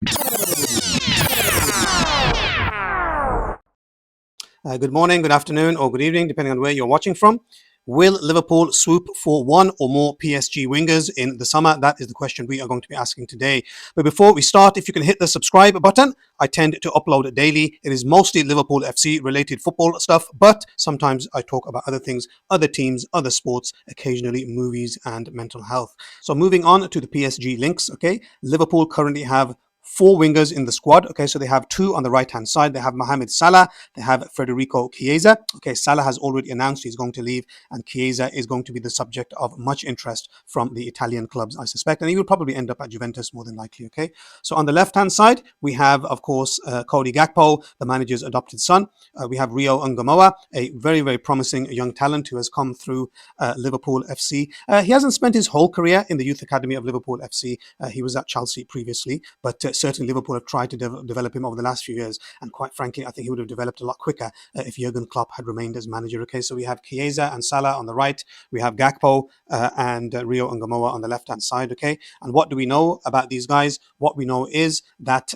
Good morning, good afternoon, or good evening, depending on where you're watching from. Will Liverpool swoop for one or more PSG wingers in the summer? That is the question we are going to be asking today. But before we start, if you can hit the subscribe button, I tend to upload daily. It is mostly Liverpool FC related football stuff, but sometimes I talk about other things, other teams, other sports, occasionally movies and mental health. So moving on to the PSG links, okay? Liverpool currently have four wingers in the squad. Okay, so they have two on the right hand side. They have Mohamed Salah, they have Federico Chiesa. Okay, Salah has already announced he's going to leave, and Chiesa is going to be the subject of much interest from the Italian clubs, I suspect, and he will probably end up at Juventus more than likely. Okay, so on the left hand side, we have, of course, Cody Gakpo, the manager's adopted son. We have Rio Ungamoa, a very, very promising young talent who has come through Liverpool FC. He hasn't spent his whole career in the youth academy of Liverpool FC. He was at Chelsea previously, but certainly Liverpool have tried to develop him over the last few years, and quite frankly, I think he would have developed a lot quicker if Jurgen Klopp had remained as manager. Okay, so we have Chiesa and Salah on the right, we have Gakpo and Rio Ungamoa on the left-hand side. Okay, and what do we know about these guys? What we know is that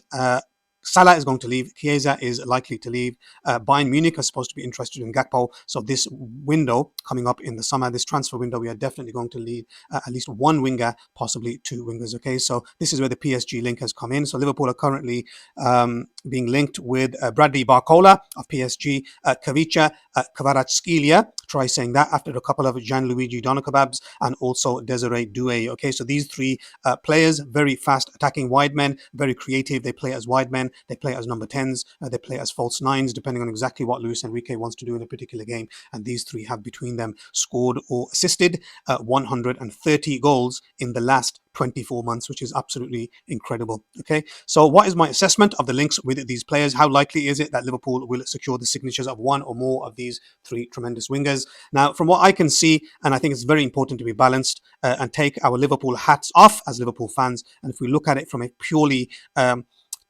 Salah is going to leave. Chiesa is likely to leave. Bayern Munich are supposed to be interested in Gakpo. So this window coming up in the summer, this transfer window, we are definitely going to lead at least one winger, possibly two wingers. Okay, so this is where the PSG link has come in. So Liverpool are currently being linked with Bradley Barcola of PSG, Kavicha Kvaratskhelia. Try saying that after a couple of Gianluigi Donnacababs, and also Desiree Doué. Okay, so these three players, very fast attacking wide men, very creative. They play as wide men, they play as number 10s, they play as false nines, depending on exactly what Luis Enrique wants to do in a particular game. And these three have between them scored or assisted 130 goals in the last 24 months, which is absolutely incredible. Okay, so what is my assessment of the links with these players? How likely is it that Liverpool will secure the signatures of one or more of these three tremendous wingers? Now, from what I can see, and I think it's very important to be balanced and take our Liverpool hats off as Liverpool fans, and if we look at it from a purely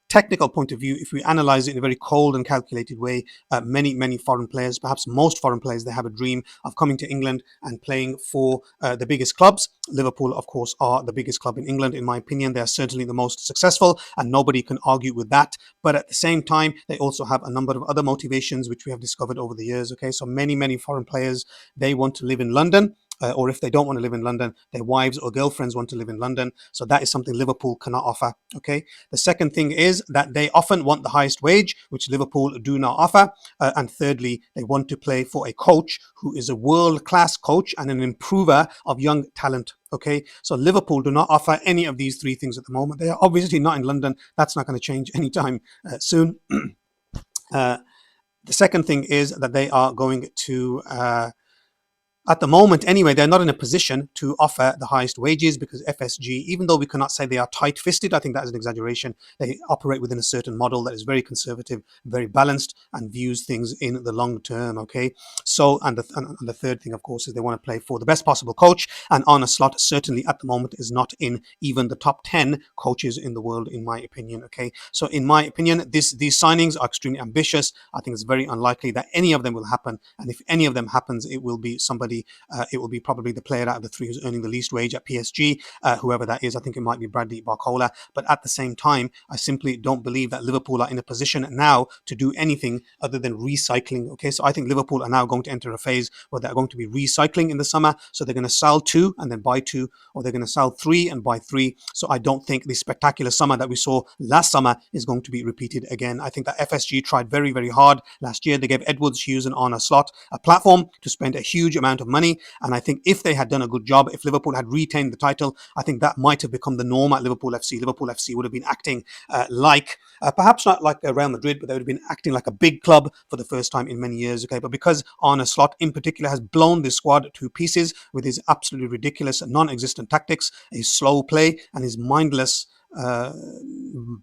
technical point of view, if we analyze it in a very cold and calculated way, many foreign players, perhaps most foreign players, they have a dream of coming to England and playing for the biggest clubs. Liverpool, of course, are the biggest club in England, in my opinion. They are certainly the most successful, and nobody can argue with that. But at the same time, they also have a number of other motivations, which we have discovered over the years. Okay, so many foreign players, they want to live in London. Or if they don't want to live in London, their wives or girlfriends want to live in London. So that is something Liverpool cannot offer. Okay. The second thing is that they often want the highest wage, which Liverpool do not offer. And thirdly, they want to play for a coach who is a world-class coach and an improver of young talent. Okay, so Liverpool do not offer any of these three things at the moment. They are obviously not in London. That's not going to change anytime soon. The second thing is that they are going to at the moment, anyway, they're not in a position to offer the highest wages because FSG, even though we cannot say they are tight-fisted, I think that is an exaggeration. They operate within a certain model that is very conservative, very balanced, and views things in the long term. Okay, so and the third thing, of course, is they want to play for the best possible coach, and Arne Slot certainly at the moment is not in even the top 10 coaches in the world, in my opinion. Okay, so in my opinion, these signings are extremely ambitious. I think it's very unlikely that any of them will happen, and if any of them happens, it will be somebody. It will be probably the player out of the three who's earning the least wage at PSG, whoever that is. I think it might be Bradley Barcola. But at the same time, I simply don't believe that Liverpool are in a position now to do anything other than recycling. Okay, so I think Liverpool are now going to enter a phase where they're going to be recycling in the summer. So they're going to sell two and then buy two, or they're going to sell three and buy three. So I don't think the spectacular summer that we saw last summer is going to be repeated again. I think that FSG tried very hard last year. They gave Edwards, Hughes and Arne Slot a platform to spend a huge amount of money, and I think if they had done a good job, if Liverpool had retained the title, I think that might have become the norm at Liverpool FC. Liverpool FC would have been acting perhaps not like Real Madrid, but they would have been acting like a big club for the first time in many years. Okay, but because Arne Slot in particular has blown this squad to pieces with his absolutely ridiculous non-existent tactics, his slow play and his mindless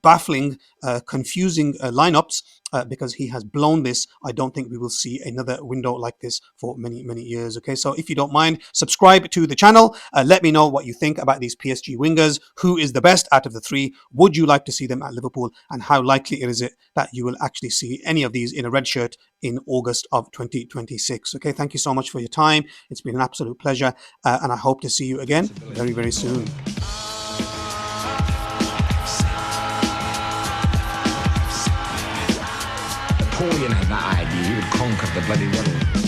baffling, confusing lineups, because he has blown this. I don't think we will see another window like this for many years. Okay, so if you don't mind, subscribe to the channel. Let me know what you think about these PSG wingers. Who is the best out of the three? Would you like to see them at Liverpool? And how likely is it that you will actually see any of these in a red shirt in August of 2026? Okay, thank you so much for your time. It's been an absolute pleasure, and I hope to see you again very soon. Napoleon had that idea. He would conquer the bloody world.